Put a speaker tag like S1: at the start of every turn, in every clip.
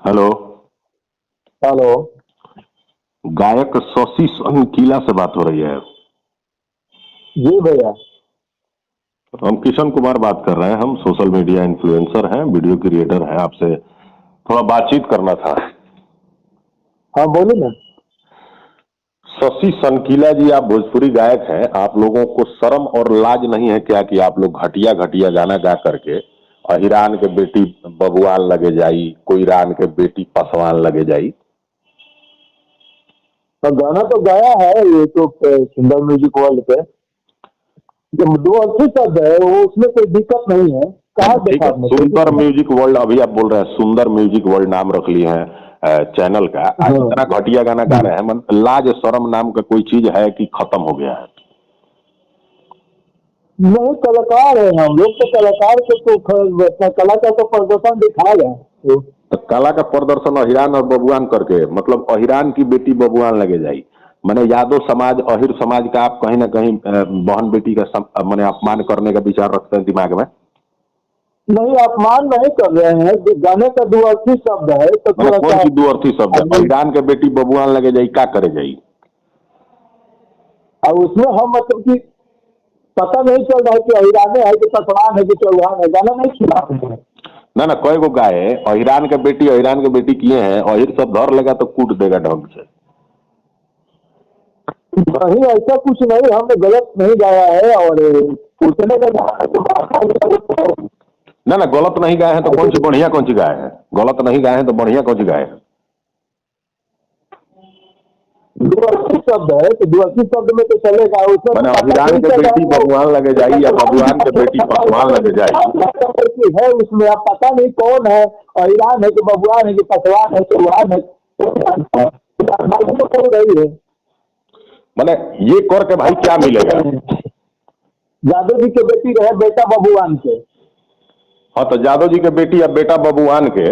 S1: Hello.
S2: Hello.
S1: गायक शशि संकीला से बात हो रही है।
S2: जी भैया।
S1: हम किशन कुमार बात कर रहे हैं। हम सोशल मीडिया इन्फ्लुएंसर हैं, वीडियो क्रिएटर हैं। आपसे थोड़ा बातचीत करना था।
S2: हाँ बोलिए ना।
S1: शशि संकीला जी, आप भोजपुरी गायक हैं। आप लोगों को शर्म और लाज नहीं है क्या कि आप लोग घटिया घटिया गाना गा करके ईरान के बेटी बबुआन लगे जाई, कोई ईरान के बेटी पसवान लगे जाई।
S2: तो गाना तो गाया है यूट्यूब पे, सुंदर म्यूजिक वर्ल्ड पे। जो दो अच्छी शब्द है वो, उसमें कोई दिक्कत नहीं है। कहा
S1: ठीक
S2: देखा
S1: है,
S2: आपने कोई
S1: सुंदर
S2: दिक्कत
S1: म्यूजिक वर्ल्ड, अभी आप बोल रहे हैं सुंदर म्यूजिक वर्ल्ड नाम रख लिए हैं चैनल का। आज
S2: हाँ।
S1: इतना घटिया गाना गा रहे हैं, लाज शर्म नाम का कोई चीज है कि खत्म हो गया है?
S2: नहीं, कलाकार है हम लोग तो। कलाकार को तो अपना कला का तो प्रदर्शन दिखाएगा तो।
S1: तो कला का प्रदर्शन अहिरान और बबुआन करके, मतलब अहिरान की बेटी बबुआन लगे जाई। मैंने यादव समाज, अहिर समाज का आप कहीं ना कहीं बहन बेटी का मैंने अपमान करने का विचार रखते हैं दिमाग में?
S2: नहीं, अपमान नहीं कर रहे हैं। जो गाने का दो अच्छी शब्द है तो
S1: मैंने
S2: थोड़ा
S1: कौन
S2: सा
S1: सी दो अर्थी शब्द है?
S2: आदमी।
S1: अहिरान के बेटी बबुआन लगे जाई, क्या करे जाई?
S2: और उसमें हम मतलब कि पता नहीं चल रहा है कि अहिराने है कि पसवान है कि चौहान है। गाना नहीं सुना आपने?
S1: ना ना, कई गो गाय अहिरान के बेटी, अहिरान के बेटी किए हैं। अहिर सब धर लेगा तो कूट देगा ढंग से।
S2: नहीं, ऐसा कुछ नहीं। हमने गलत नहीं गाया है। और पूछने का
S1: ना ना, गलत नहीं गाए हैं तो कौन सी बढ़िया कौन सी गाय है? गलत नहीं गाए हैं तो बढ़िया कौन सी गाय है?
S2: द्विअर्थी शब्द है तो द्विअर्थी शब्द में तो चलेगा। उसमें
S1: मैंने
S2: तो पता
S1: अहिरान
S2: नहीं
S1: के
S2: चल
S1: बेटी
S2: रहा
S1: बबुआन लगे जाई या बबुआन के बेटी पसवान लगे जाई।
S2: है उसमें। अब पता नहीं कौन है, ईरान है कि बबुआन है कि पसवान है चौहान है। तो बोल रही है।
S1: मैंने ये कर के भाई क्या मिलेगा?
S2: यादव जी के बेटी रहे बेटा बबुआन के।
S1: हाँ, तो जादव जी के बेटी या बेटा बबुआन के,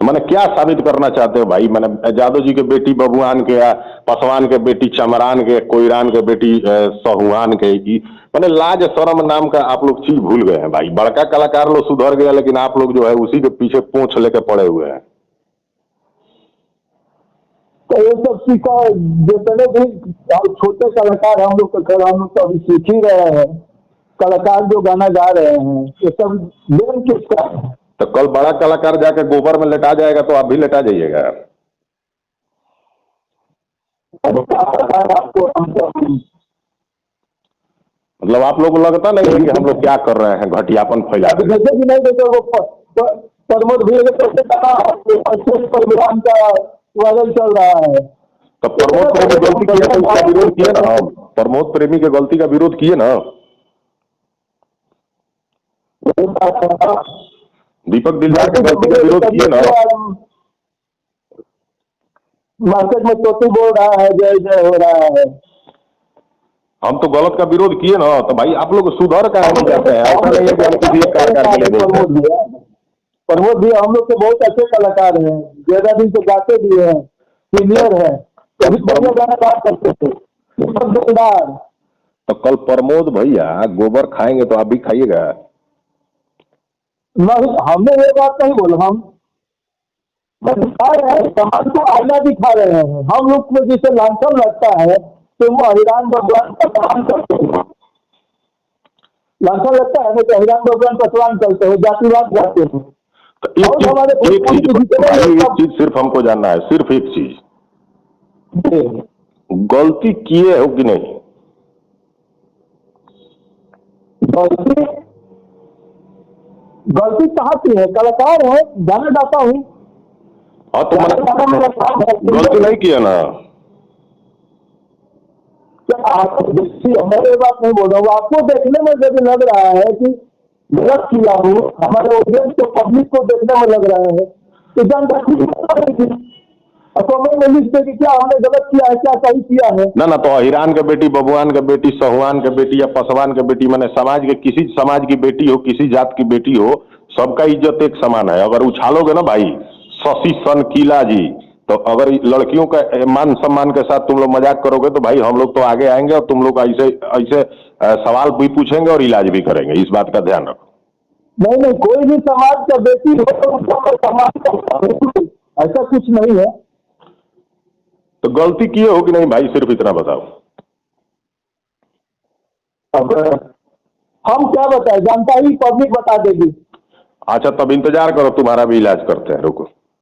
S1: मैंने क्या साबित करना चाहते हो भाई? मैंने जादव जी के बेटी बबुआन के या पसवान के बेटी चमरान के, कोईरान के बेटी सहुआन के मैंने लाज शर्म नाम का आप लोग चीज भूल गए हैं भाई। बड़का कलाकार लोग सुधर गया, लेकिन आप लोग जो है उसी के पीछे पूंछ लेके पड़े हुए हैं।
S2: तो ये सब सीखा जितने भी छोटे कलाकार हम लोग तो हम लोग तो अभी सीख ही रहे हैं। कलाकार जो गाना गा रहे हैं ये सब लेन किसका है?
S1: तो कल बड़ा कलाकार जाके गोबर में लेटा जाएगा तो आप भी लेटा जाइएगा।
S2: आपको
S1: मतलब आप लोग को लगता नहीं है कि हम लोग क्या कर रहे हैं, घटियापन फैला रहे हैं?
S2: जैसे कि नहीं देते वो प्रमोद भैया के कैसे कहा अच्छे प्रोग्राम का वायरल चल रहा है।
S1: तो प्रमोद प्रेमी गलती किए तो उसका विरोध किए ना हम। प्रमोद प्रेमी के गलती का विरोध किए ना। दीपक दिलदार के गलती का विरोध किए ना।
S2: मार्केट में तोती बोल रहा है जय जय हो रहा है।
S1: हम तो गलत का विरोध किए ना। तो भाई आप लोग सुधर का नहीं जाते हैं। ऐसा नहीं है कि हम किसी एक कलाकार के लिए बोलते हैं।
S2: प्रमोद भैया हम लोग के बहुत अच्छे कलाकार हैं। ज्यादा दिन से गाते भी हैं, सीनियर है। कभी बढ़िया गाना गा सकते थे। दीपक दिलदार।
S1: तो कल प्रमोद भैया गोबर खाएंगे तो आप भी खाइएगा।
S2: नहीं, हमने ये बात नहीं बोला। हम दिखा रहे हैं, समाज को आईना दिखा रहे हैं। हम लोग को जिसे लांछन लगता है तो वो अहिरान भगवान का सम्मान करते हैं। लांछन लगता है ना कि अहिरान भगवान पसवान करते हो, जातिवाद करते हैं।
S1: तो एक चीज सिर्फ हमको जानना है, सिर्फ एक चीज, गलती किए हो कि नहीं?
S2: गलती गलती कहाँ की है? कलाकार है, गाना गाता हूँ।
S1: हाँ, तो मैंने गलती नहीं किया ना।
S2: हमारे बात नहीं बोल रहा हूँ। आपको देखने में जब लग रहा है कि गलत किया हूँ, हमारे ऑडियंस को, पब्लिक को देखने में लग रहा है तो जानकारी कमेंट में लिख दे कि क्या हमने गलत किया है, क्या सही किया है।
S1: ना ना, तो अहिरान के बेटी, बबुआन के बेटी, सहुआन के बेटी या पसवान के बेटी, मैंने समाज के किसी समाज की बेटी हो, किसी जात की बेटी हो, सबका इज्जत एक समान है। अगर उछालोगे ना भाई शशि सनकीला जी, तो अगर लड़कियों का मान सम्मान के साथ तुम लोग मजाक करोगे तो भाई हम लोग तो आगे आएंगे और तुम लोग ऐसे ऐसे सवाल भी पूछेंगे और इलाज भी करेंगे। इस बात का ध्यान रखो।
S2: नहीं नहीं, कोई भी समाज का बेटी हो तो उसको मैं सम्मान करता हूँ। ऐसा कुछ नहीं है।
S1: तो गलती किए हो कि नहीं भाई, सिर्फ इतना बताओ।
S2: अब हम क्या बताएं, जानता ही पब्लिक बता देगी।
S1: अच्छा, तब इंतजार करो, तुम्हारा भी इलाज करते हैं, रुको।